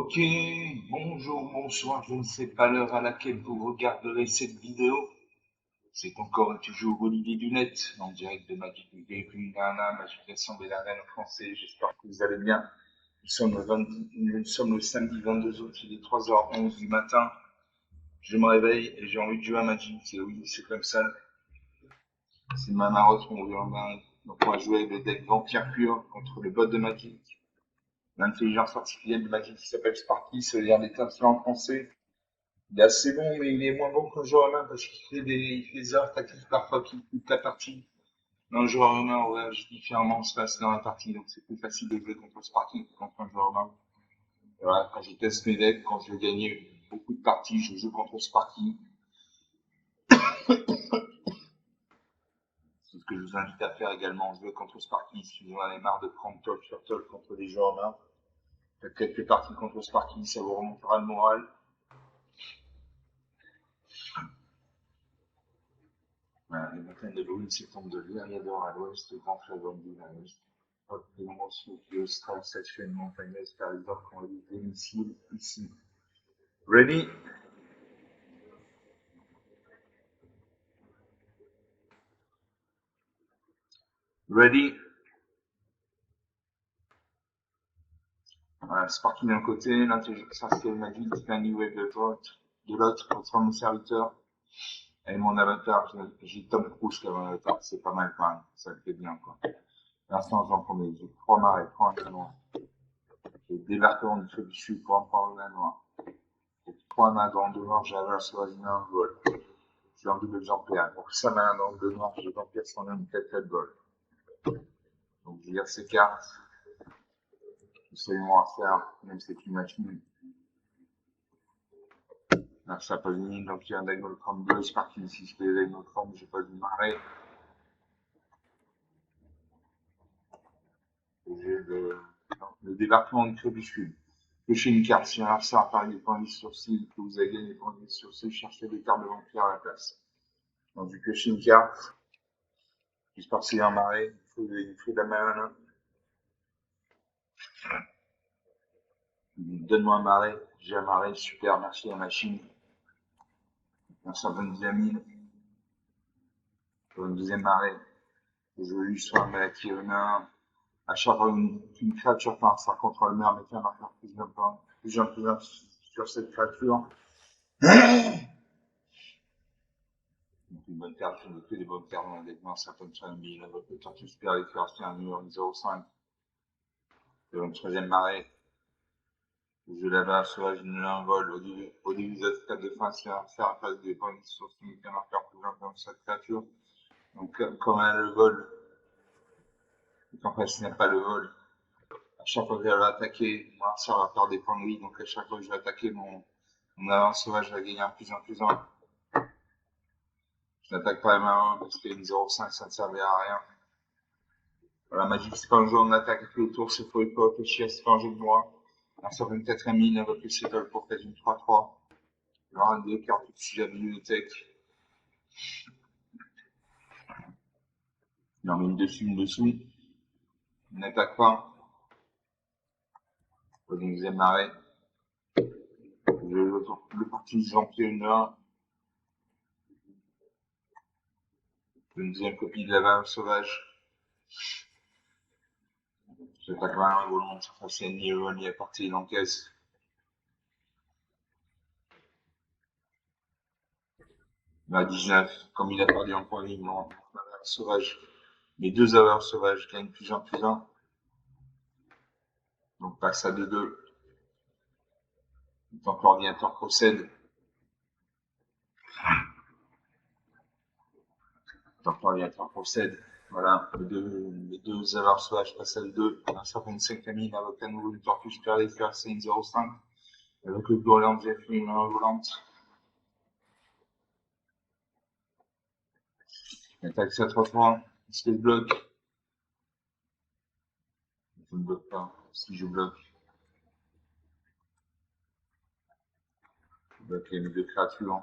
Ok, bonjour, bonsoir, je ne sais pas l'heure à laquelle vous regarderez cette vidéo. C'est encore et toujours Olivier Dunette, en direct de Magic Nana, Magication des Arènes français. J'espère que vous allez bien. Nous sommes le samedi 22 août, il est 3h11 du matin. Je me réveille et j'ai envie de jouer à Magic. Et oui, c'est comme ça. C'est ma marotte, mon vieux mari. Donc on va jouer avec le deck Vampire Pur contre le bot de Magic. L'intelligence artificielle de Magic qui s'appelle Sparky, ça veut dire l'étincelle en français. Il est assez bon, mais il est moins bon qu'un joueur humain parce il fait des erreurs tactiques parfois qui coûtent la partie. Un joueur humain, on réagit différemment, se passe dans la partie, donc c'est plus facile de jouer contre Sparky que contre un joueur humain. Voilà, quand je teste mes decks, quand je veux gagner beaucoup de parties, je joue contre Sparky. C'est ce que je vous invite à faire également, jouer contre Sparky si vous en avez marre de prendre toll sur toll contre des joueurs humains. Faites quelques parties contre Sparky, ça vous remontera le moral. Voilà, les montagnes de Louis s'étendent de l'Iriador à l'ouest, le Grand Fleuve Anguille à l'est. Les nombreuses Austral, Seychelles, montagneuse, par exemple, qu'on a des missiles ici. Ready? Ready? Voilà, Sparky d'un côté, l'intelligence artificielle magique, Fanny Wave de l'autre, contre mon serviteur. Et mon avatar, j'ai Tom Cruise comme avatar, c'est pas mal quand même, ça le fait bien quoi. L'instant, j'en promets, j'ai 3 marées, 3 noir. J'ai débarquement du feu du sud pour en prendre la noire. J'ai 3 mains dans le noir, j'ai avalé sur un vol. J'ai un double exemplaire. Pour ça, main dans le noir, j'ai vampire sans nom, 4 vol. Donc, je lire ces cartes. Absolument à faire, même si c'est une machine. Là, ça n'a pas fini, donc il y a un Diagonal Chrome bleu, Sparky ici, c'est le Diagonal Chrome, j'ai pas vu marrer. J'ai le débarquement du crépuscule. Pêchez une carte, si un adversaire apparaît des points de vie sur cible, que vous avez gagné des points de vie sur cible, cherchez des cartes de vampire à la place. Donc, j'ai pêché une carte. J'espère que c'est un marais, il faut de la mana. Donne-moi un marais, j'ai un marais, super, merci la machine. Un 122 000. Pour une deuxième marée. Je lui sois un acquis humain. À chaque fois qu'une créature part, ça contrôle le maire, mettez un marqueur plus un sur cette créature. Donc une bonne carte, je ne veux que des bonnes cartes dans la deck. Non, ça tombe sur un bill. Le tortue super les faire un numéro 0,5. Sur une troisième marée. Je là-bas, sauvage, une un vol. Au début de cette de fin, si un faire face des points de source, mettez un marqueur plus un dans cette créature. Donc, comme elle a le vol, et qu'en fait, ce n'est pas le vol, à chaque fois que je vais attaquer, mon adversaire va perdre des points de vie, donc à chaque fois que je vais attaquer, mon avance sauvage va gagner un plus un. Je n'attaque pas la main 1 parce qu'une 0,5 ça ne servait à rien. Voilà, Magic, c'est pas un jeu où on attaque tous les tours, c'est faut pas réfléchir, c'est pas un jeu de moi. Un sur une 4 mine avec le settle pour faire une 3-3. Il y aura une 2 cartes si j'ai la bibliothèque. Il en met une dessous. Il n'attaque pas. Pour une deuxième marée. Le parti Jean-Pierre une 1. Une deuxième copie de la valve sauvage. J'attaque pas un volant, c'est ni Ewan ni à partir d'encaisse. À 19, comme il a perdu un point de vie, mon sauvage. Mes deux aveurs sauvages gagnent plus un. Donc passe à 2-2. Tant que l'ordinateur procède. Voilà, les deux aveurs sauvages passent à 2. Un certain 5 mine avec un nouveau du tortue supérieur c'est une 0,5. Avec le Gourland, j'ai fait une main volante. Attaque 7-3-3. Est-ce que je bloque? Je ne bloque pas. Si je bloque, je bloque les deux créatures.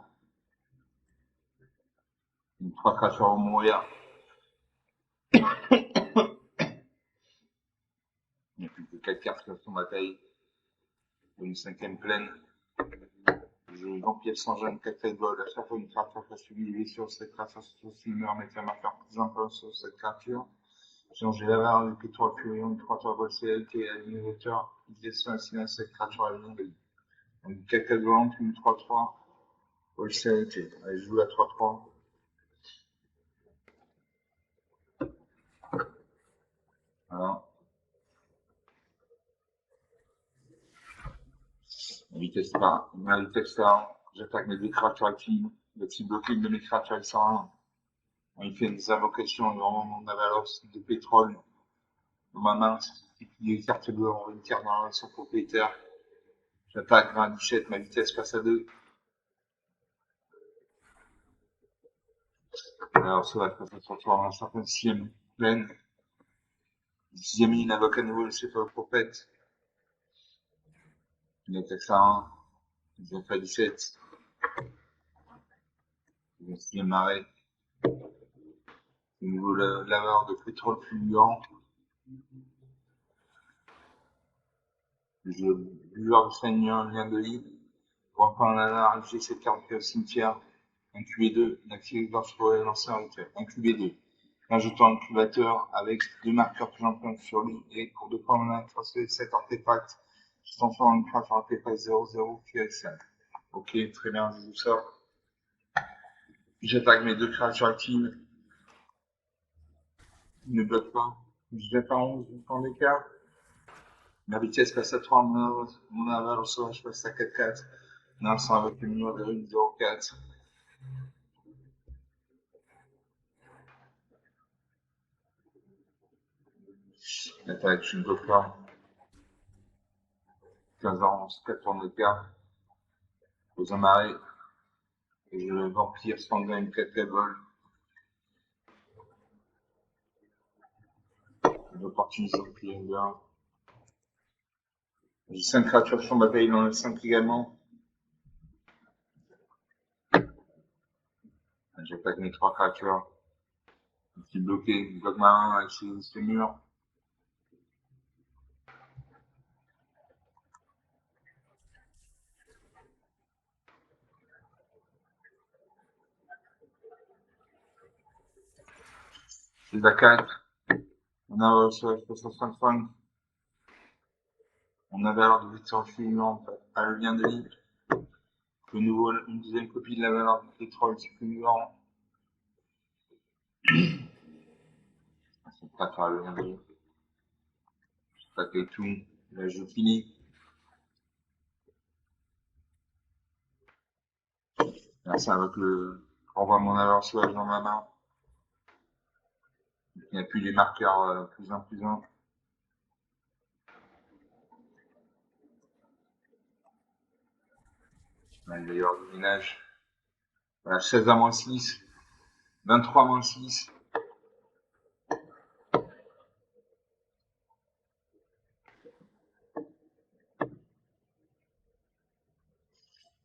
Les 3 créatures vont mourir. Il n'y a plus que 4 cartes qui sont ma taille. une cinquième pleine. Je vampire sans jeune 4 bol. À chaque fois une créature face suivie sur cette créature sur ce numéro avec un marqueur plus important sur cette créature. Changer la valeur du pétrole furion, une créature bolsée qui est animateur, qui descend ainsi dans cette créature à l'une. Donc 4 volante, une 3-3. Bolsée. Allez, je joue la 3-3. Voilà. Ma vitesse par, j'attaque mes deux créatures actives. Le petit bloqué de mes créatures avec 101. Il fait des invocations, vraiment mon avalos de pétrole dans ma main. Il y a une carte bleue, une carte dans la son propriétaire. J'attaque 17, ma vitesse passe à 2. Alors, ça va, ça se transforme en 56e pleine. 10e ligne, invoque à nouveau le céphalopropète. Il attaque ça 1. Il a fait 17. 6e marée. De nouveau laveur de pétrole fluent. Je buveur de seigneur, lien de lit. Pour prendre la large, j'ai cette carte au cimetière. Un QB2, l'activité lorsque vous lancer un rituel. Un QB2. Ajoutons un incubateur avec deux marqueurs que j'emprunte sur lui et pour 2 points maintenant, transférer 7 artefacts. Je transforme une craft artefact 0-0 qui est 5. Ok, très bien, je joue ça. J'attaque mes deux créatures actives. Ils ne bloquent pas. Je jette à 11 points d'écart. Ma vitesse passe à 3, mon aval au sauvage passe à 4-4. Non, c'est avec le numéro de rune 0-4. J'attaque, je ne bloque pas. 15 ans, 4 points d'écart. Aux amarrés. Et je le vampire sanguin 4 vol. L'opportunité qui est bien. J'ai 5 créatures sur bataille, il en a 5 également. J'attaque mes 3 créatures. Je suis bloqué, je bloque ma main avec ces murs. C'est à 4. On a reçu 65. On a valeur de victoire fulgurante à le lien de libre. De nouveau, une deuxième copie de la valeur du pétrole fulgurant. C'est pas à le lien de libre. J'attaque et tout. Là, je finis. Là, ça avec le. Renvoie mon valeur sauvage dans ma main. Il n'y a plus les marqueurs plus 1 plus 1. Là, il va y avoir du ménage. Voilà, 16 à moins 6. 23 moins 6.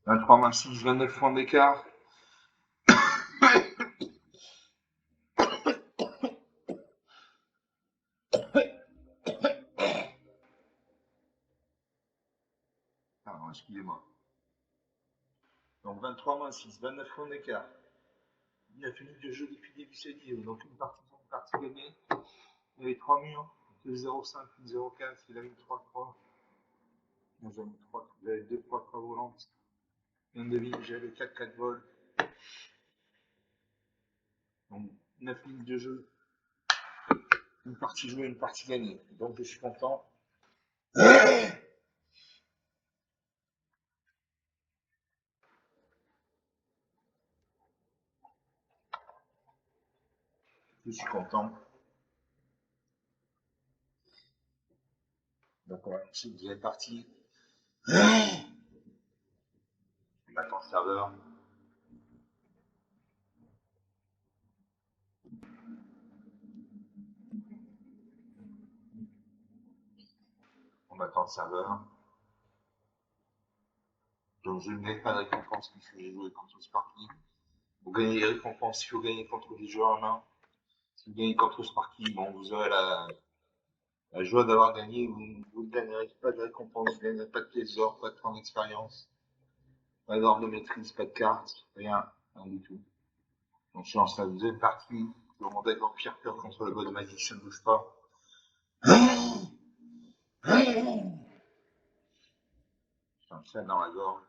23 moins 6, 29 points d'écart. Pardon, excusez-moi. Donc 23 moins 6, 29 points d'écart. Il a fini de jeu depuis le début de cette vidéo. Donc une partie gagnée. Il y avait 3 murs. 2-0-5, 0-4. Il a mis 3-3. J'avais 2 3 volantes. Une de vie, j'avais 4 vols. Donc 9 minutes de jeu. Une partie jouée, une partie gagnée. Donc je suis content. Je suis content. Donc on va lancer une deuxième partie. On attend le serveur. On attend le serveur. Donc je ne gagne pas de récompense puisque j'ai joué contre ce parti. Vous gagnez les récompenses si vous gagnez contre des joueurs en main. Si vous gagnez contre ce parti, bon, vous aurez la joie d'avoir gagné. Vous gagnerai pas de récompense, je gagnerai pas de pièces d'or, pas de temps d'expérience, pas d'ordre de maîtrise, pas de carte, rien, rien du tout. Donc je lance la deuxième partie, le mon deck Vampire Cœur contre le god de magie, ça ne bouge pas. J'enchaîne dans la gorge.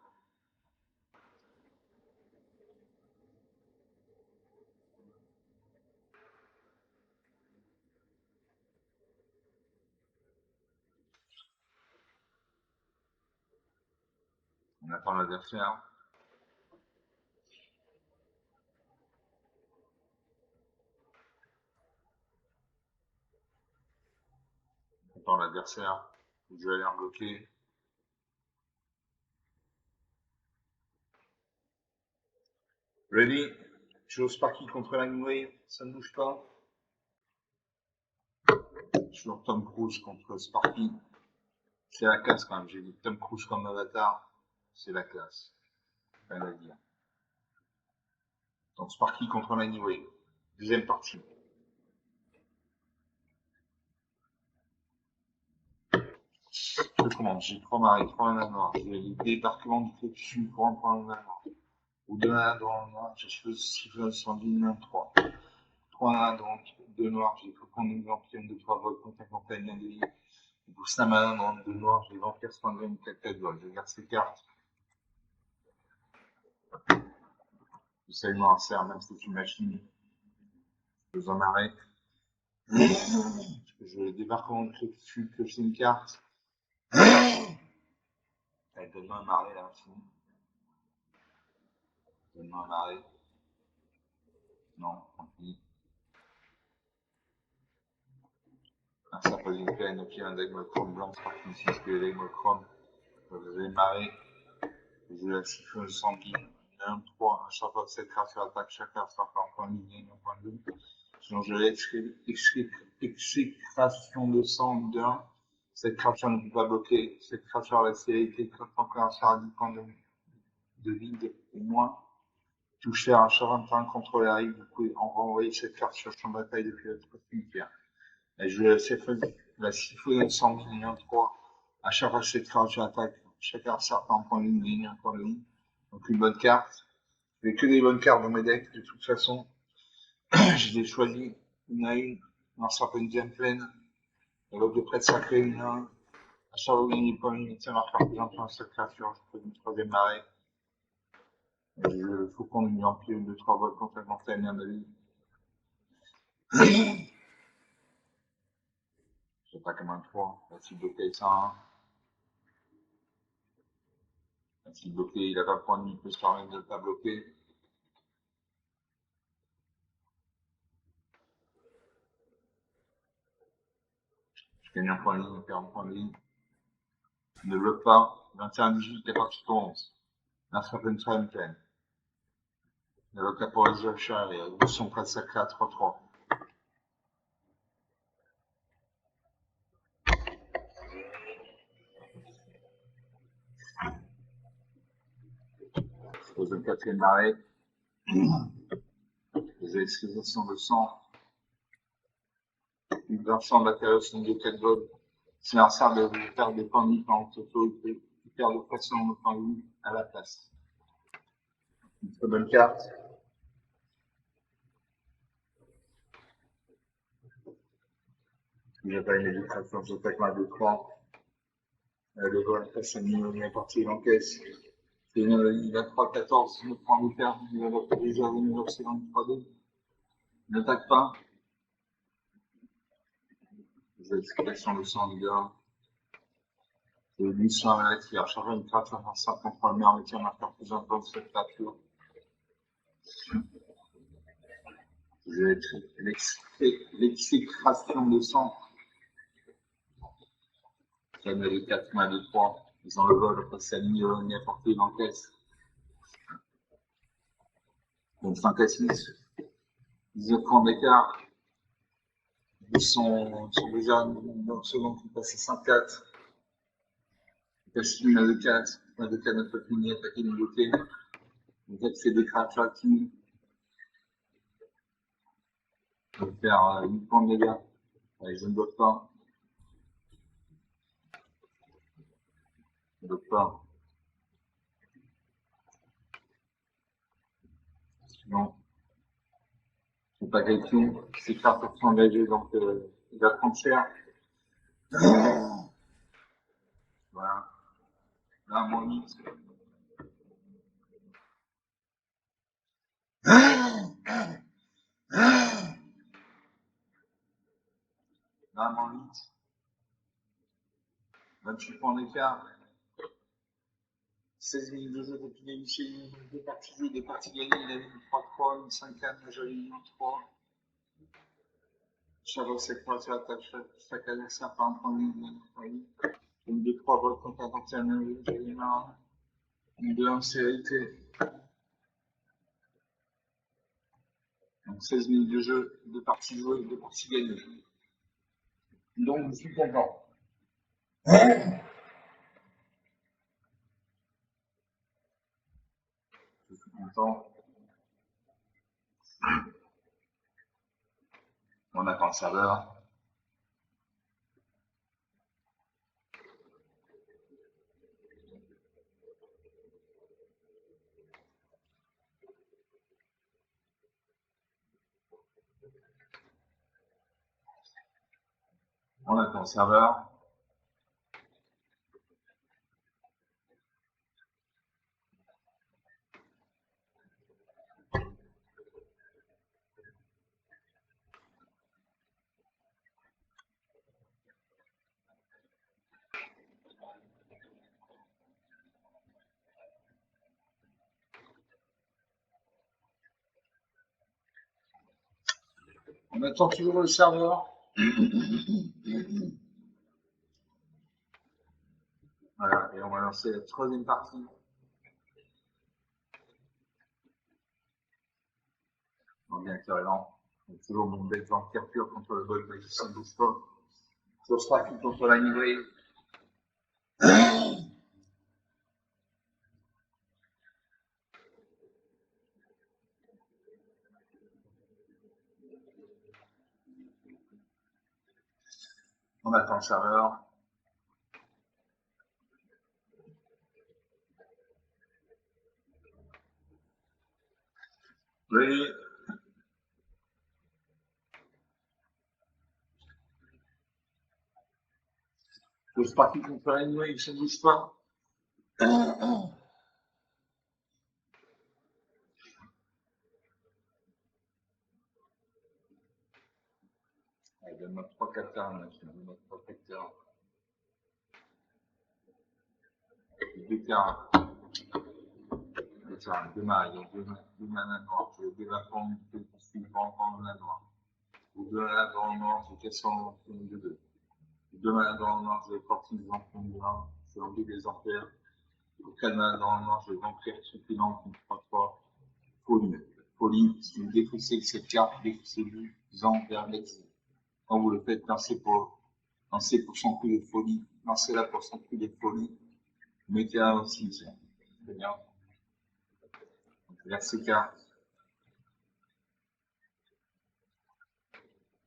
On attend l'adversaire. On attend l'adversaire. Je vais aller en bloquer. Ready? Je joue Sparky contre la Wave, ça ne bouge pas. Je joue Tom Cruise contre Sparky. C'est la classe quand même. J'ai dit Tom Cruise comme avatar. C'est la classe. Rien à dire. Donc Sparky contre la Wave. Deuxième partie. Je commence. J'ai 3 marées, 3 nanas noirs. J'ai les débarquements du feu dessus pour un point de noir. Ou 2 nanas dans le noir. J'ai siffle sanguine 3. 3 nanas dans 2 noirs. J'ai faut qu'on ait une vampire de 3 volts contre un compagnon de vie. Pour 5 nanas dans 2 noirs. J'ai vampire sanguine 4 volts. Je garde ces cartes. J'essaie de m'en faire, même si c'est une machine. Je en arrête. Je débarque en dessus, que c'est une carte. Elle donne-moi un marais là, aussi. Donne-moi un marais. Non, tant pis. Un simple d'une peine, ok, un degmochrome blanc, c'est parti ici, parce que les degmochrome, je vais marrer. Je la siphonne sanguine. 1, 3, à chaque fois que cette créature attaque, chaque carte sera en point de ligne, en point de vue. Sinon, je l'exécration de sang d'un. Cette créature ne peut pas bloquer. Cette créature a la célérité tant qu'elle sera 10 points de vide au moins. Toucher un charentin contre la rive, vous pouvez en renvoyer cette carte sur le champ de bataille depuis votre cimetière. Et je vais la siphonne sanguine 1, 3. À chaque fois que cette créature attaque, chaque carte sort en point de ligne, un point de ligne. Donc une bonne carte. Je n'ai que des bonnes cartes dans mes decks, de toute façon. Je les ai choisies une à une, dans certaines game pleines. Et l'autre de près de sacré, une à un. À chaque fois que vous gagnez pas une unité marqueur présente dans cette créature, je fais une troisième marée. Il faut qu'on ait en pied 2-3 volts contre la montagne de vie. Je sais pas comme un 3. La cible bloquée, ça 1. La cible bloquée, il a pas de point de vue, il peut se permettre de ne pas bloquer. Je gagne un point de ligne, il perd un point de ligne. Il ne bloque pas. 21-18, il est parti pour 11. La certaine time pleine. Il évoque la Power Rusher et ils sont prêts sacrés à 3-3. Je pose une quatrième marée. Les explications de sang. Une version de la carrosserie de 4 volts. C'est un sort de faire des points de vie quand on peut faire de pression de points de vie à la place. Une très bonne carte. J'ai pas une éducation, je fais mal de 3. Le vol, ça est parti, il encaisse. Il a 3-14, il me prend le père, il va déjà venir aussi dans le 3D. Il n'attaque pas. Les explications de sang leader. Et lui, sur un arrêt, il a chargé une créature dans sa contre le meilleur métier marqueur plus important de cette créature. J'ai l'exécration de sang. J'en ai les 4 mains de 3. Ils ont le vol, après c'est aligné au nez porté, il encaisse. Donc 5 à 6. 19 points d'écart. Ils sont déjà dans le second qui passe à 5-4. Il passe une à 2-4. Un 2-4 ne peut plus ni attaquer ni bloquer. Donc là, c'est des créatures actives. Je vais faire 8 points de dégâts. Allez, je ne bloque pas. Docteur. Non. C'est pas quelqu'un qui s'est fait pour s'engager, donc il va prendre cher. Voilà. Là, mon lit. Là, mon lit. 28 points d'écart. 16 minutes de jeu depuis les Michel, deux parties jouées, deux parties gagnées. Il a mis une 3-3, une 5-4, une jolie 3. Chaque secteur sur l'attaque, chaque adversaire par un point de vue. Une 2-3 vols contre un cantier, jolie marre. Une 2-1 sécurité. Donc 16 minutes de jeu, deux parties jouées, deux parties gagnées. Donc je suis content. Je suis content. On attend le serveur. On attend le serveur. On attend toujours le serveur. Voilà, et on va lancer la troisième partie. On vient carrément. Toujours mon bête en capture contre le bol de Saint-Bouche-Pas. Ce sera tout contre la livrée. On attend le serveur. Oui. C'est parti contre la livrée, il ne bouge pas. Allez, donne-moi 3-4 termes, là. Donne-moi 3-4 termes. 2 termes. 2 termes. 2 mains, il y a 2 mains noires. Je vais dévaffant, je vais suivre encore la noire. Ou 2 mains dans le noir, je vais 422. 2 mains dans le noir, je vais porter des enfants de 1. Je vais enlever des enfers. 4 mains dans le noir, je vais remplir suffisant une 3-3. Folie. Folie, si vous défaussez cette carte, défaussez-vous-en vers l'exil. Quand vous le faites, lancez pour son coup de folie. Lancez-la pour son coup de folie. Mettez-la au cimetière. Très bien. Versez carte.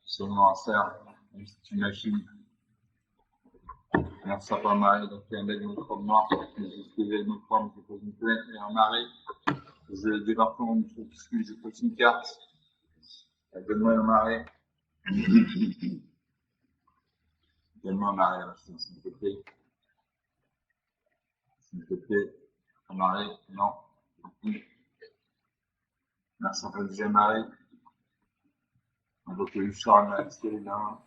Seulement à faire. Même si tu imagines. Alors, ça pas mal. Donc, il y a un bel microbe noir. J'ai esquivé le microbe, je pose une plainte et un marée. Je débarque mon microbe, je pose une carte. Donne-moi un marée. Donne-moi un marée, s'il te plaît. S'il te plaît. Un marée. Non. Merci pour le deuxième marée. Donc, le charme, c'est là.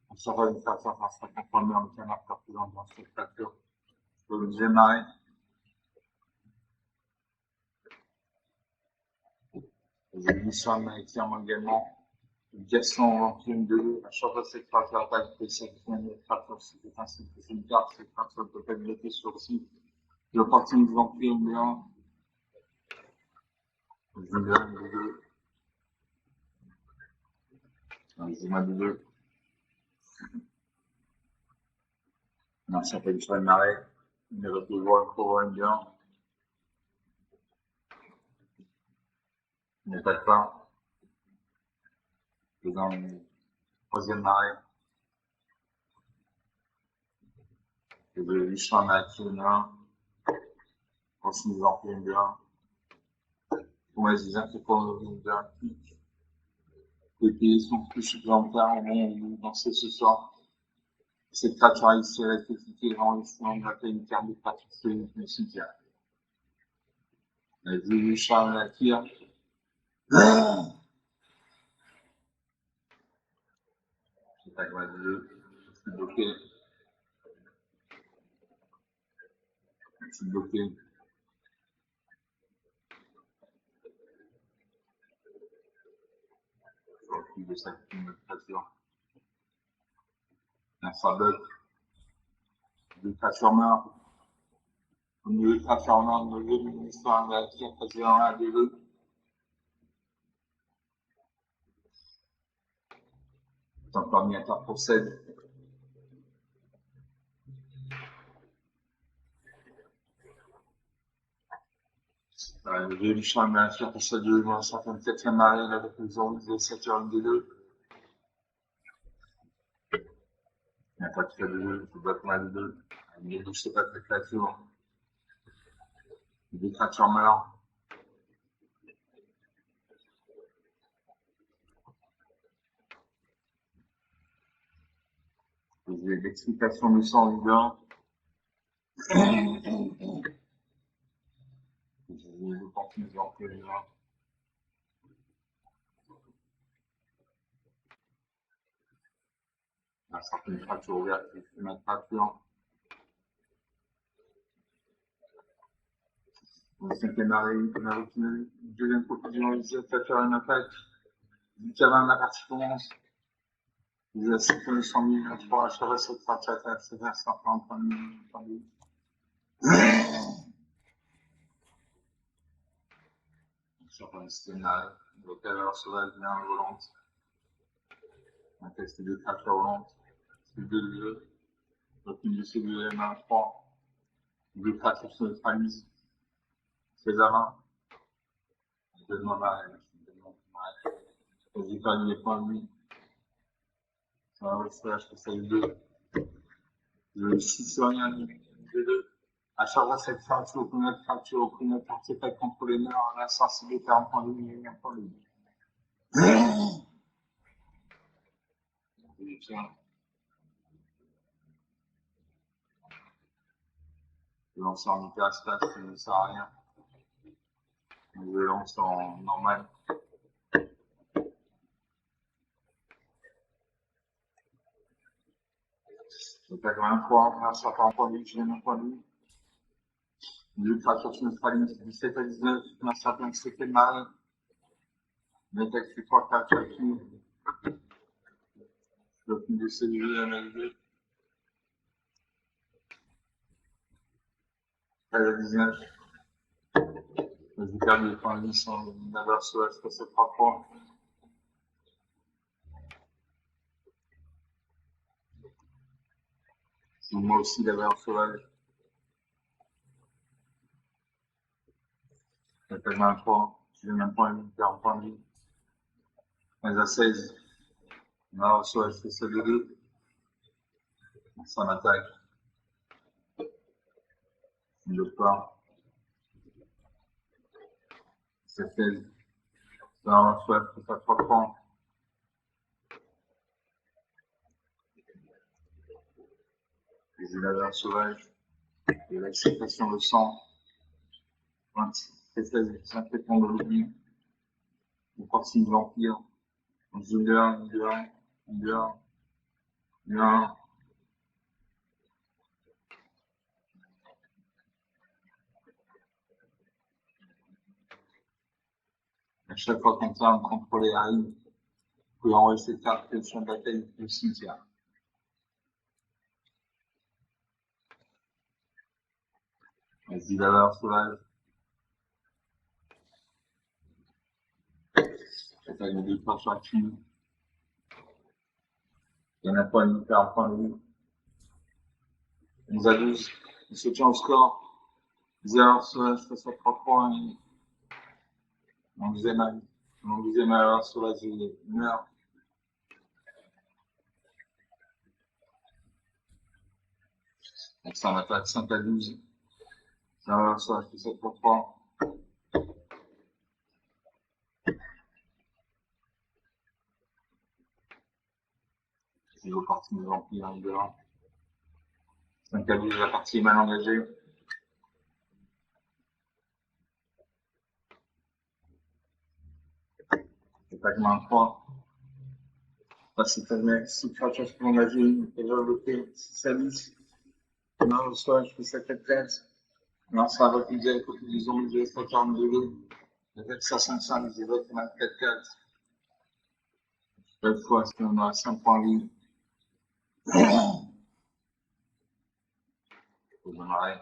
On s'en va une faire ça par 50 premières avec un marqueur plus dans cette facture. Pour le deuxième marée. J'ai mis ça entièrement également. Gaston en prime de à chaque fois cette phrase attaque de cette facture, c'est ainsi que c'est une carte, cette facture peut être bloquée sur site. Je continue en prime de 1. Je donne de 2. Je mets de 2. Non, ça fait du cheval de marée. Il va toujours le programme bien. Il n'est pas de pain. Je donne une troisième marée. Et de l'histoire nationale, continuant bien. Pour les exemples bien, les pays sont plus supplémentaires au monde où danser ce soir. Cette créature ici rectifiée rend l'histoire de la qualité de pratiquer le cimetière. La vue Charles la tire. C'est pas grave, je suis bloqué. Je suis bloqué. Je refuse de s'activer notre créature. Un sabot. Deux créatures meurent. Au milieu de créatures meurent, au milieu d'une histoire de la tire, président un des deux. Tant qu'ordinateur procède. Le vieux du champ de la procède de moins 54e arrêt, la conclusion de Saturne des deux. Il n'y a pas de fait de deux, il faut battre mal de deux. Il ne bouge pas de créature. Des créatures meurent. L'explication du sang vivant. J'ai l'opportunité d'en faire un. Il y a certaines fractures ouvertes qui font ma fracture. Le cinquième arrêt, on a retenu une deuxième profusion ici à faire une attaque. Du cabin, la partie commence. Vous avez 100 000, 3 à cette partie attaque, c'est vers 140 000. Sur un scénario, le caleur sauvage bien volante. On teste deux créatures volantes. C'est deux jeux. Aucune de ces deux M1-3. Deux créatures se neutralisent. C'est la main. Je demande à elle. J'ai perdu les points de vie. Ça va aussi, je fais ça deux. Je suis sur rien de deux. À chaque fois, cette fracture, aucune autre artefact contre les morts, la sensibilité en point de vie, en point de vie. Je lance en hyperespace, ça ne sert à rien. Je lance en normal. Je perds 23, un certain point de vue, j'ai un point de vue. Deux créatures sur notre ligne, 17 à 19, un certain qui s'est fait mal. Le texte est 3 créatures qui. Je dois plus de cellules à ML2. 13 à 19. J'ai perdu les points de vie sans avoir sauvage sur ces 3 points. Moi aussi d'avoir sauvage. Ça fait 23. J'ai le même point de vie, 40 points de vie. 15 à 16. Non, sauvage sur celle de 2. Ça m'attaque. Le pas. C'est 16. Non, sauvage sur ça 3 points. J'ai l'avoir sauvage. Et l'acceptation de sang. 26. C'est 16. 5 points de l'oubli. Une partie de l'Empire. 1, 2, 1, 2, 1, 2, 1. À chaque fois qu'on tient de contrôler la ligne, vous pouvez envoyer cette carte que sur la bataille du cimetière. Vas-y, la sauvage. J'attaque les deux cartes actives. Il y en a pas une hyper en point de vue. 11 à 12. Il se tient au score. 0 sauvage face à 3 points. Mon deuxième alors sauvage, il meurt. Donc ça, on attaque 5 à 12. Ça, je fais 7 pour 3. C'est l'opportunité de remplir un 2 1. 5 à 12, la partie est mal engagée. Attaque main 3. Si créature se prend engagée, déjà bloqué 6 à 10. Non, le soir, je fais 7 à 13. Non, ça va refusé avec des ondes de 142. Avec 65, je dirais qu'on a 4-4. Cette fois, c'est qu'on a 5 points libres. Faut démarrer.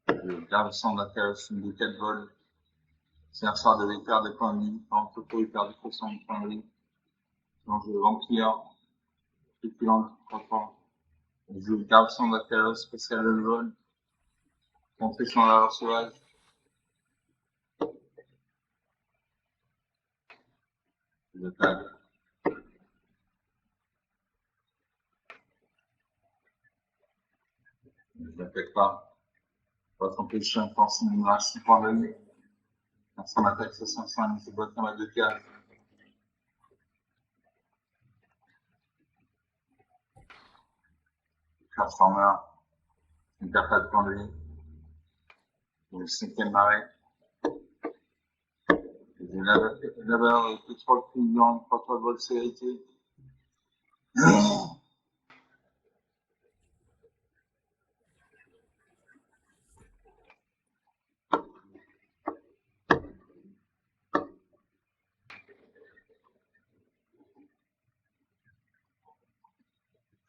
Je garde le sang d'intérêt, une de 4 vols. C'est un sort de l'écart des points de vie. Quand on peut perdre du % de points de vie. Donc, je vais remplir. Spéculant, 3 points. Je garde le sang d'intérêt spécial de vol. Montrer sur la sauvage. Je tag. Je n'attaque pas. Je vais tromper le chien pour 6 points de vie. Ça m'attaque 65, je bois comme à 2 cases. Transformer, je ne perds pas de points de vie. Le 5e marée. J'ai d'abord pétrole client, 3 fois de vol sécurité.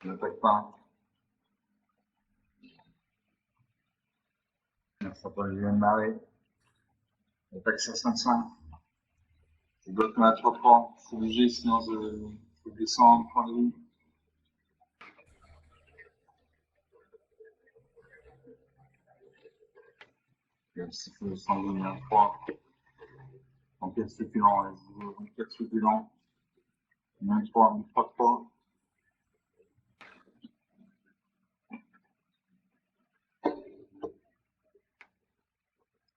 Je n'attaque pas. Ça sera pas le deuxième marée. J'attaque 65. Je bloque ma 3-3. C'est obligé, sinon je descends en point de vie. Si je descends de ligne 3. En 4 spéculants, je joue 4 spéculants. Ligne 3, 3-3.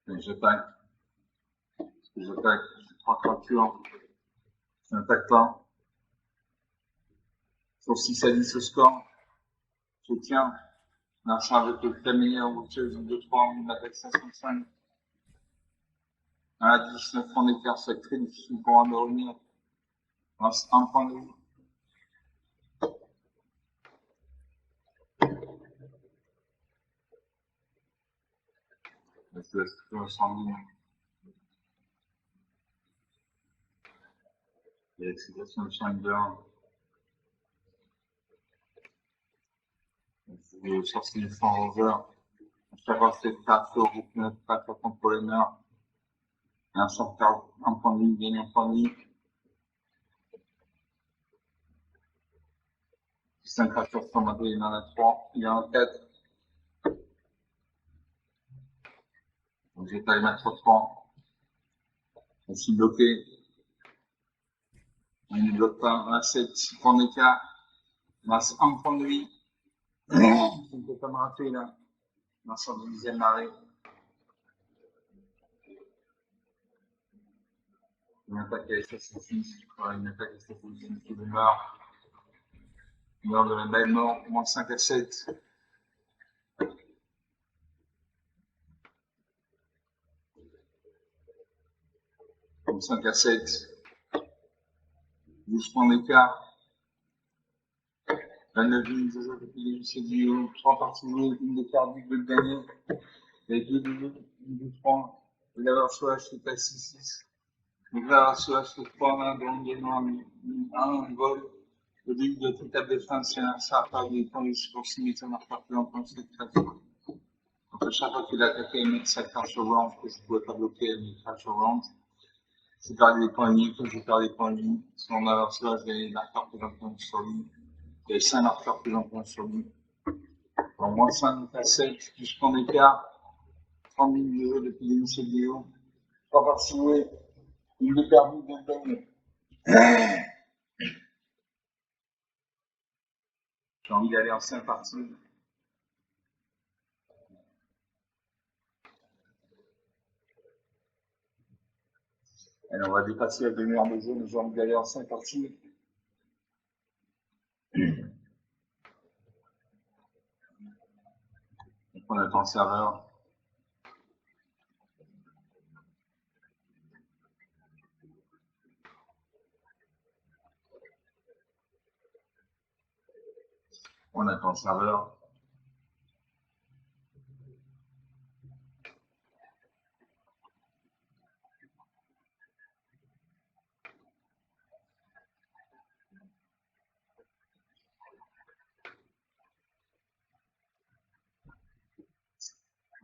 Et j'attaque. J'attaque. J'ai 3 créatures. Je n'attaque pas. Sur 6 à 10 au score. Je tiens. Un charge avec le caméléon en rocheuse 2-3, on attaque 505. 1 à 10, 9 points d'écart, c'est très difficile pour un de revenir. Il reste 1 point de vie. Je te laisse tout sanguine. Et l'excitation de chien de 1. Je sortir du fond rover. Chaque fois, c'est 4 au groupe 9, 4 contre les meurs. Et un sort perd 1 point de vie, gagne 1 point de vie. 5 créatures sont montées, il y en a 3, il y en a 4. Donc j'ai pas les mettre 3. Aussi bloqué. On ne bloque pas, on a 7, 6 points d'écart. Il reste 1 point de vie. Je ne peux pas me rater là. Dans son dixième marée. Une attaque avec sacrifice, une attaque avec sacrifice qui meurt. Il meurt de la belle mort, moins 5 à 7. Moins 5 à 7. 12 points d'écart. La 9 ligne de jeu depuis c'est du 3 parties jouées, une d'écart du de gagner. Les 2 de 3. Et l'avoir soit c'est à 6-6. Donc là, soit c'est 3 dans le gagnant un vol. Le but de toute table de fin, c'est un sarpa des points de poursuite, ça marche pas plus longtemps que cette créature. Donc à chaque fois qu'il a attaqué une autre sa créature round, que je ne pouvais pas bloquer une créature round, j'ai perdu des points de vie, comme j'ai perdu des points de vie. Si on a alors cela, j'ai des marqueurs plus importants sur lui. J'ai 5 marqueurs plus importants sur lui. Donc moins 5 à 7, plus point d'écart, 30 minutes de jeu depuis l'initié de vidéo. 3 parties jouées, une est perdue, 2 gagnées. J'ai envie d'aller en 5 parties. Allez, on va dépasser la demi-heure de jeu, mais j'ai envie d'aller en 5 parties. Donc on attend le serveur. On attend le serveur.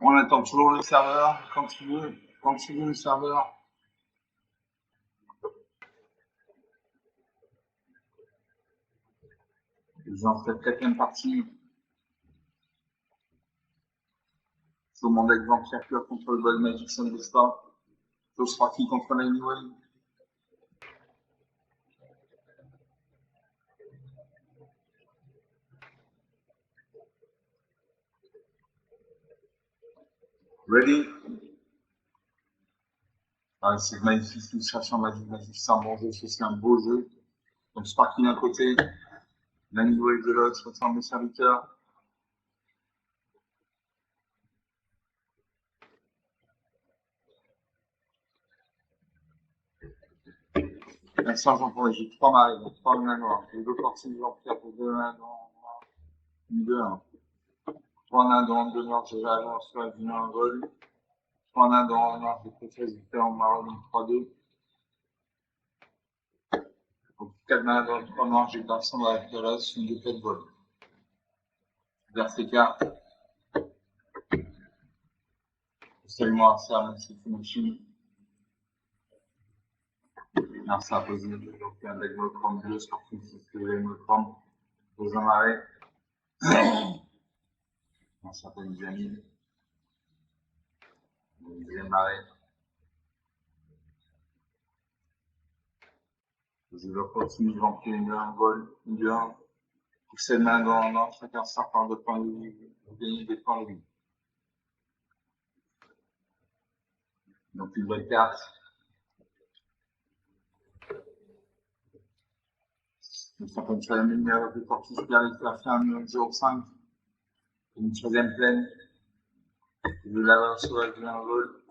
On attend toujours le serveur, quand tu veux le serveur. J'en fais 4e partie. Je demande avec Jean-Pierre Cure contre le Gold Magic Sandestar. Josh Rocky contre Lanyway. Ready? Ah, c'est magnifique, illustration Magic c'est un bon jeu, c'est un beau jeu. Donc Sparky d'un côté, Lanyway de l'autre, sur forme de serviteur. L'instant, j'en prends, j'ai 3 marées, donc 3 mains noires. J'ai 2 parties de Jean-Pierre pour 2 mains noirs. 2, 1. 3 mains dans 2 noirs, j'ai l'agence sur la vie en vol. 3 mains dans noir, j'ai fait différents marron, 3-2. Donc 4 mains dans 3 noirs, j'ai garçon dans la terrasse, une 2 4 vol. Verset carte. Seulement, ça, c'est une machine. Non, ça a posé donc un deck monochrome bleu, Scorpion, c'est ce que j'ai monochrome. Deux amarrés. Non, ça peut une Jamil. Une deuxième marée. Je vais continuer, vampire, une 1 vol, une 2 1. Pour cette main dans l'an, chacun sort par 2 points de vie. Vous gagnez des points de vie. Donc une bonne carte. Donc ça peut être la meilleure de Fortis Pierre qui a fait un 0,5. Une 13e plaine. Je vais l'avoir sur la vie en vol.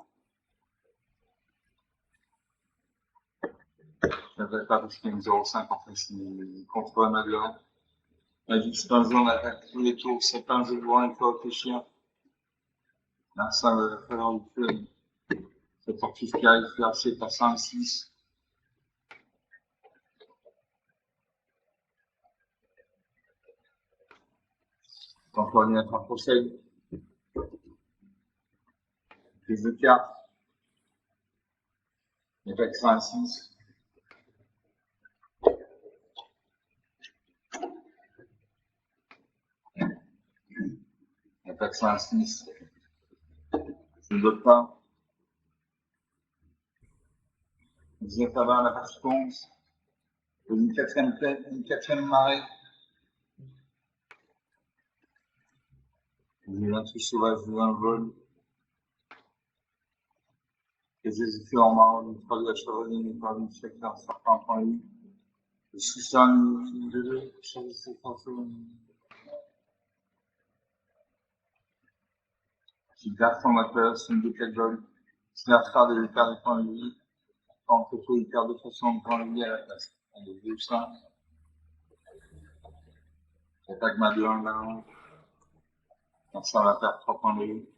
Je ne vais pas parce qu'il y a une 0,5 en fait, c'est contre un avion. Magic c'est pas un jeu, on attaque tous les tours, c'est pas un jeu de voir, il faut réfléchir. Là, ça va falloir du fun. Cette Fortis qui arrive, c'est à 5, 6. Quand l'ordinateur possède les deux cartes, il n'y a pas que ça à 6. Il n'y a pas que ça à 6. Je ne doute pas. Vous êtes avant la partie 11. Une 4e tête, une 4e marée. J'ai un truc sauvage, j'ai un vol. Les effets en marron, une 3 de la chevalier, une part d'une chacun, certains points U. Le sous-sol, une 2, choisissez français. J'ai garçon ma place, une 2 4 vols. C'est la part de l'écart des points de vie. En photo, il perd de façon de points de vie à la place. Allez, 2, 5. J'attaque ma 2, 1, 1. Donc ça va faire 3 points de vie.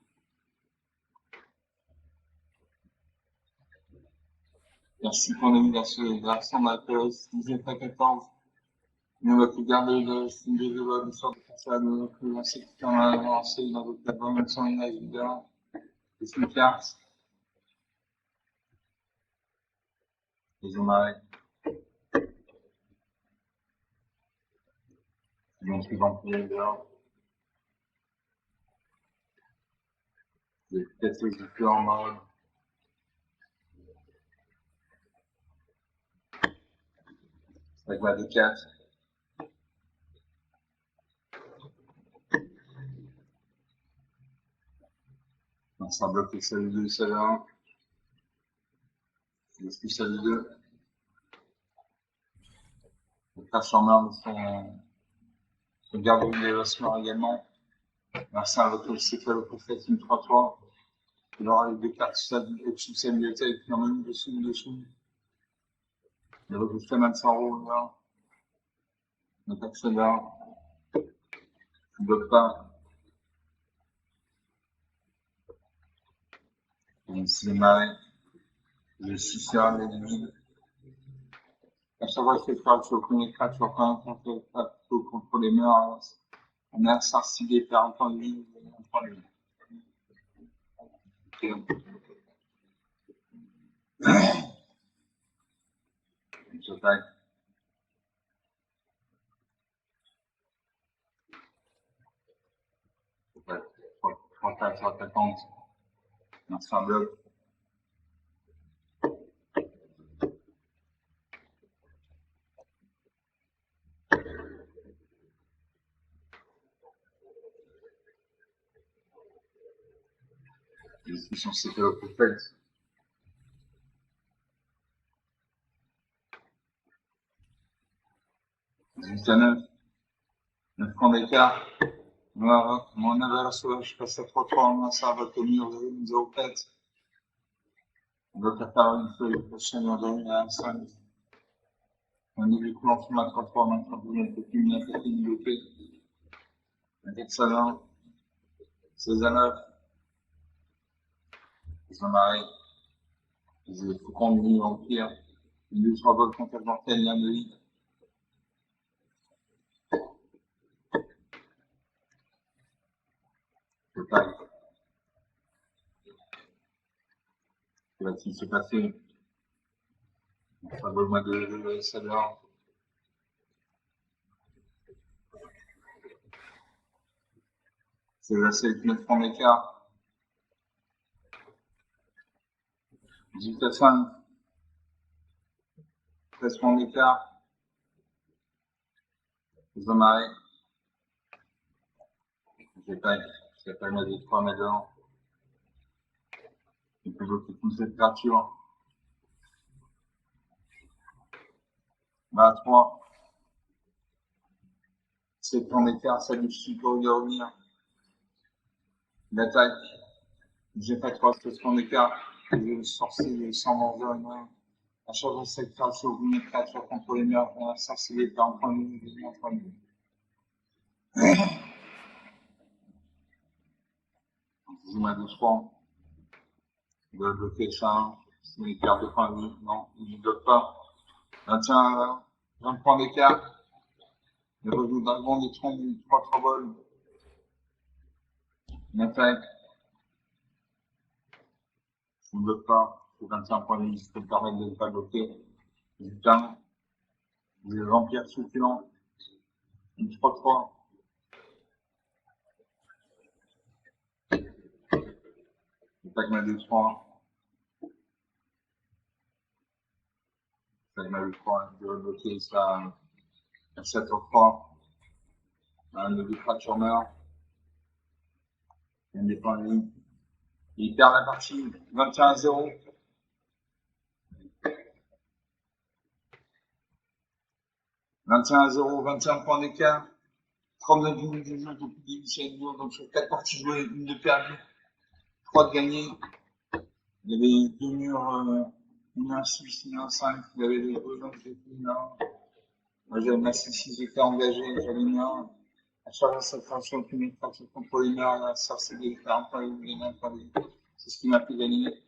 Merci pour l'émulation des garçons de la place, 17 à 14. On va plus garder le signe de l'eau, l'histoire de façade, on va plus lancer tout en avancé dans votre tableau, même sans une agenda. Et c'est une carte. Les amarrés. Donc, ils vont payer dehors. J'ai peut-être les yeux en mode. Avec ma D4. ça bloque celle 2, celle 1. Est-ce que celle 2? Le transformer son garde de dévastement également. Merci à votre céphaloprophète, une 3-3. Il aura les deux cartes au-dessus de sa bibliothèque, il y en a une dessous. Il retrouve quand même 100 euros là. Donc accélère. Il ne bloque pas. Donc c'est marré. Je suis sur les limites. À chaque fois que je fais faire sur le premier crack, sur quand contre les murs, on a sarcillé par un point de vue, un point de vue. J'attaque. Trois cartes sur attaquante. C'est un bloc. Les discussions c'était au prophète. 18-9. 9 points d'écart. Voilà, mon averse, je passe à 3-3, ça va tenir 0-4. On doit faire une feuille prochaine, on donne à 5. On est du coup en format 3-3, maintenant vous mettez plus une attaque développée. Avec ça là, 16-9. Ils ont marré. Il faut qu'on lui en pire. Une 2-3 vols contre mortel, il y a de vie. C'est pas. Que va-t-il se passer? Ça vaut le moins de salaire. C'est la seule qui 9 francs d'écart. 18-5. 13 francs d'écart. Ils ont marré. J'ai pas mal de 3 maintenant. Il peut bloquer toute cette créature. 23. 7 francs d'écart, ça lui suffit pour y revenir. L'attaque. J'ai pas 3, 7 francs d'écart. Je vais le sorcier sans manger une. À chaque fois, cette créature, vous mettez créature contre les murs, on a sorcier par un point de vue, un point de vue. Je mets 2-3. Il doit bloquer ça. C'est une carte de point de vue. Non, il ne bloque pas. Ah, tiens, 20 points d'écart. Il rejoue dragon des troncs, 3 vols. Une attaque. Je ne bloque pas. C'est 25 points de vue, je peux me permettre de ne pas bloquer. Putain. Des vampires succulents. Une 3-3. Attaque ma 2-3. Attaque ma 2-3. Je vais bloquer ça. 7-3. Un de 2 créatures meurt. Il n'est pas lui. Il perd la partie 21-0. 21-0, 21 points d'écart. 39 minutes de jeu depuis l'initial niveau. Donc sur 4 parties jouées, une de perdue, 3 de gagnées. Il y avait 2 murs, une 1-6, une 1-5. Il y avait les deux gens qui étaient là. Moi j'avais ma 6, j'étais engagé, j'avais mis un. À chaque fois, cette fonction qui met contre les murs, là, ça c'est des 40 points, c'est ce qui m'a fait gagner.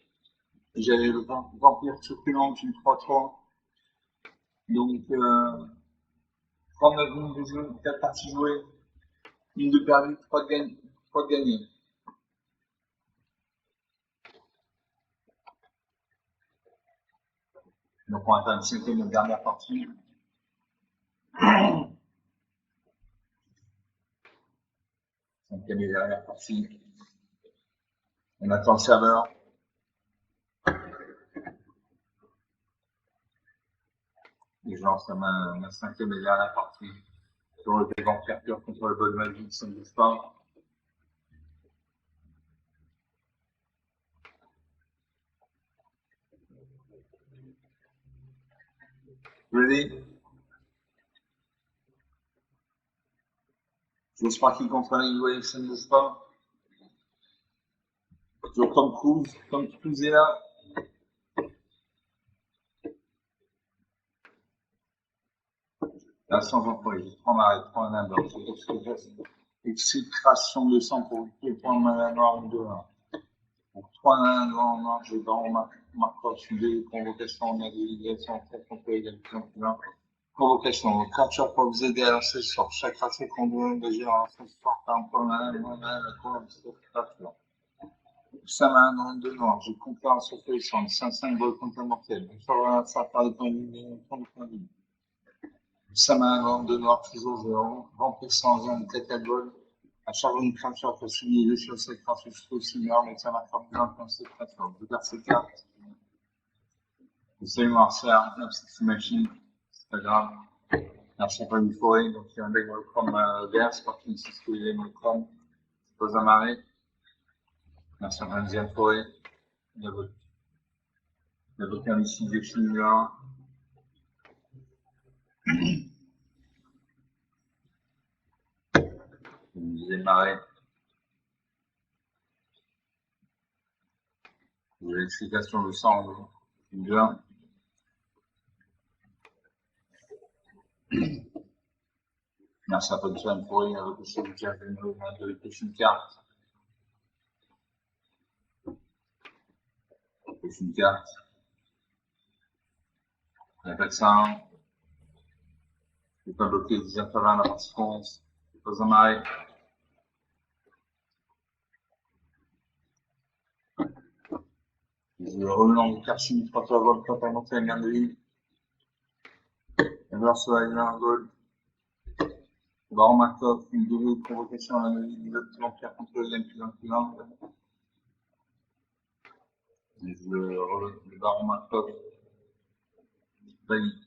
J'avais le vampire succulent, une 3-3. Donc, 39 minutes de jeu, 4 parties jouées, une de perdue, 3 de gagnées. Donc, on va faire une cinquième et dernière partie. Cinquième et dernière partie. On attend le serveur. Et je lance ma cinquième et dernière partie. Sur le vampire pur contre le bol magique, ça ne bouge pas. Ready? J'ose pas qui contre l'anglais, ça ne bouge pas. Toujours Tom Cruise est là. Là, sans employé, je prends un abord. Exfiltration de sang pour prendre ma noire de 1. Pour 3 nains en noir, je dans Marcoche 2, convocation en individualisation, contre égalité en plein. Convocation, capture pour vous aider à lancer sur chaque tracé conduit engagé en lancer sur un point la convocation. Ça m'a un an de noir, j'ai compris en surprise sur les 5 balles contre mortel. Il faudra ça par les points de vue. Ça m'a un an de noir, toujours zéro, rempli sans un tête à bol. À chaque une créature peut souligner les choses, cette créature jusqu'au senior, mais ça m'a fait bien comme cette créature. Je garde ces cartes. J'essaie de voir ça, même si c'est machine, c'est pas grave. Merci pas une forêt, donc il y a un deck de chrome vert, c'est pas qu'il sait ce qu'il est le chrome. C'est pas amarré. Merci à la deuxième forêt. Il y a aucun ici des films là. Vous démarrez. Vous avez l'explication de sang, bien. Merci à la deuxième forêt, avec le chef de Diagno, de une carte. Une carte. On appelle ça. Je ne vais pas bloquer les intervalles à la partie France. Je ne vais pas amarrer. Je relance le karching, 3 volts, totalement très bien de vie. Alors, ça va aller un goal. Baron Markov, une double provocation à la vie, l'Empire contre l'Empire. Le Baron Markov, valide.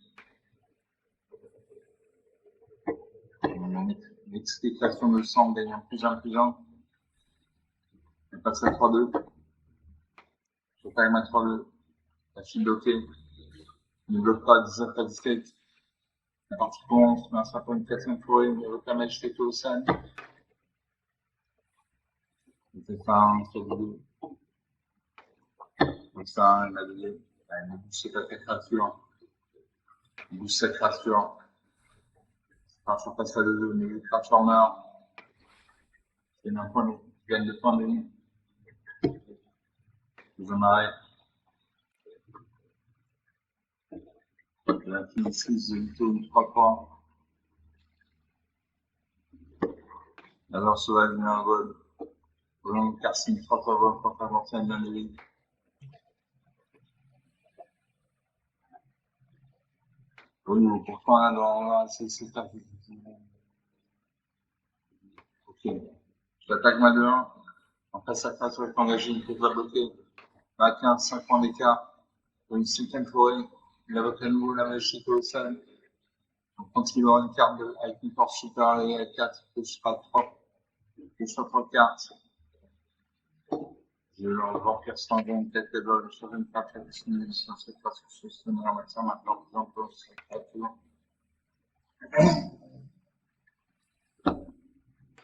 L'explication de sang gagnant plus 1 plus 1. On passe à 3-2. Je taille ma 3-2. La file bloquée. Ne bloque pas 19 à 17. La partie commence, mais un certain une 4e forêt, mais avec la majesté colossale. C'est ça, entre les deux. Donc ça, il a donné. Il bouge cette créature. Il bouge cette créature. Je passe à 2-2, mais le créature meurt. C'est un point, je gagne 2 points de vie. Je m'arrête. La finitrice de Vito, 3 points. Alors, sauvage, met un vol. Roland Carson, 3 vol, contre l'ancienne bien de vie. Oui, pourtant, là, dans c'est pas. Ok. J'attaque ma 2-1. Après, ça passe avec engagé, il faut la bloquer. À 15, 5 points d'écart. Pour une 5e forêt. Il invoque à nouveau la magie colossale. Donc, quand il aura une carte avec une force supérieure à 4, que je serai 3. Que je sois 3 cartes. Je vais leur vampire sanguin, tête et bol, sur une carte additionnelle, sur cette face que je suis en matière maintenant, plus en plus,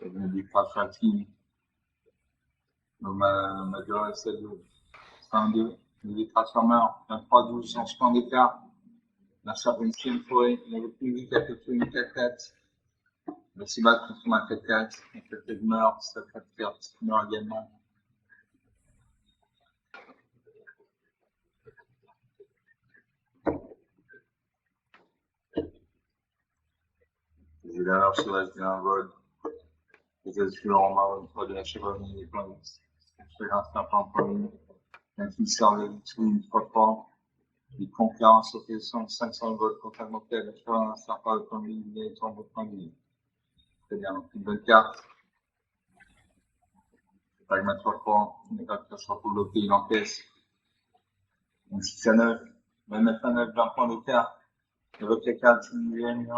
je me dis pas fatigue. Donc, ma durée, c'est de 1-2. Les transformers, 23-12, en point d'écart. La 5e forêt, il avait plus vite qu'à fait une 4-4. Il va s'y battre contre ma 4-4. La 4-4 meurt, sa 4-4 meurt également. J'ai d'ailleurs sauvage d'un vol. Les assureurs en main, une fois de la chevalerie des plans. Je fais un certain point. Un qui sert le tout une fois. Les concurrences sur les 500 volts contre un motel. Je fais un certain point de vie, il est en votre point de vie. Très bien, donc une bonne carte. Je vais mettre 3 points. Il n'est pas que ça soit pour bloquer, il encaisse. Donc 6 à 9. Même mettre à 9, 20 points d'écart. Avec les 4, il y a une.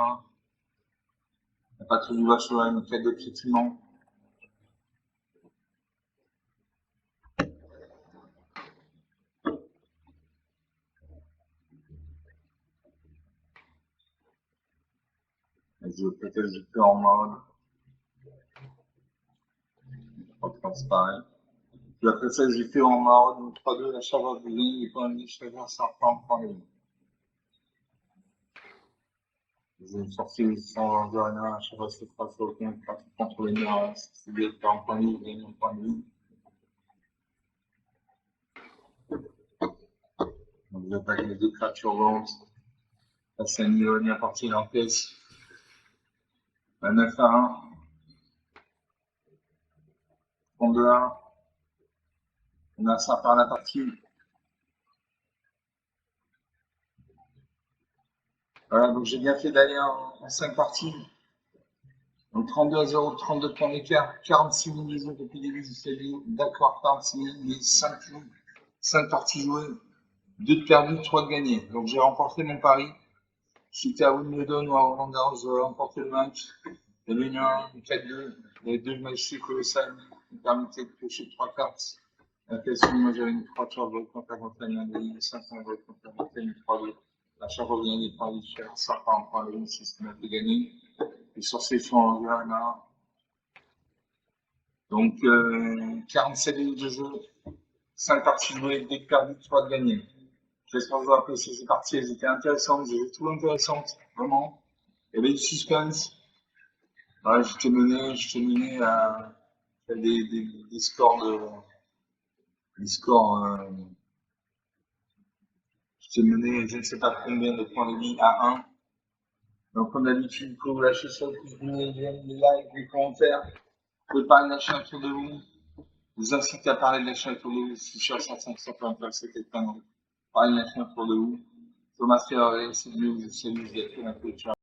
La patrouille du vache sur une quête de piétinement. peut-être je fais en mode. C'est pareil. Puis après ça, j'ai fait en mode 3-2, la charge va bouger, et quand je fais ça reprend en ligne. Je vais sortir sans rien, à chaque fois que c'est pas sur le compte, pas contre les murs, c'est bien de faire en point de vue, gagner en point de vue. Donc, je vais attaquer les deux créatures volantes. La scène est partie en caisse. La 9 à 1. 32 à 1. On a ça par la partie. Voilà, donc j'ai bien fait d'aller en 5 parties. Donc 32 à 0, 32 points d'écart, 46 000 maisons depuis le début du série. D'accord, 46 000, mais 5 parties jouées, 2 de perdues, 3 de gagnés. Donc j'ai remporté mon pari. J'étais à Wimbledon ou à Roland Garros, j'aurais remporté le match. Il y avait une 1, une 4-2, les deux matchs colossales qui me permettaient de piocher 3 cartes. La question, moi j'avais une 3 charges de contre la montagne, une 500 de contre la montagne, une 3-2. La charge revient des points différents, ça par un point de vue, c'est ce qui m'a fait gagner. Et sur ces fonds, on a donc 47 minutes de jeu, 5 parties jouées, 2 perdues, 3 de gagnées. J'espère que vous appréciez ces parties, elles étaient intéressantes, j'ai trouvé intéressantes, vraiment. Il y avait du suspense. Ouais, j'étais mené à des scores des scores, j'étais mené je ne sais pas combien de points de vie à 1. Donc, comme d'habitude, il faut vous lâcher sur le pouce bleu, les likes, les commentaires. Vous pouvez pas lâcher autour de vous. Je vous incite à parler de lâcher autour de vous. Si je suis certain que ça peut intéresser quelqu'un d'autre. Parlez de lâcher autour de vous. Thomas Ferrari, c'est lui, je vous salue, je vous dis à très bientôt. Ciao.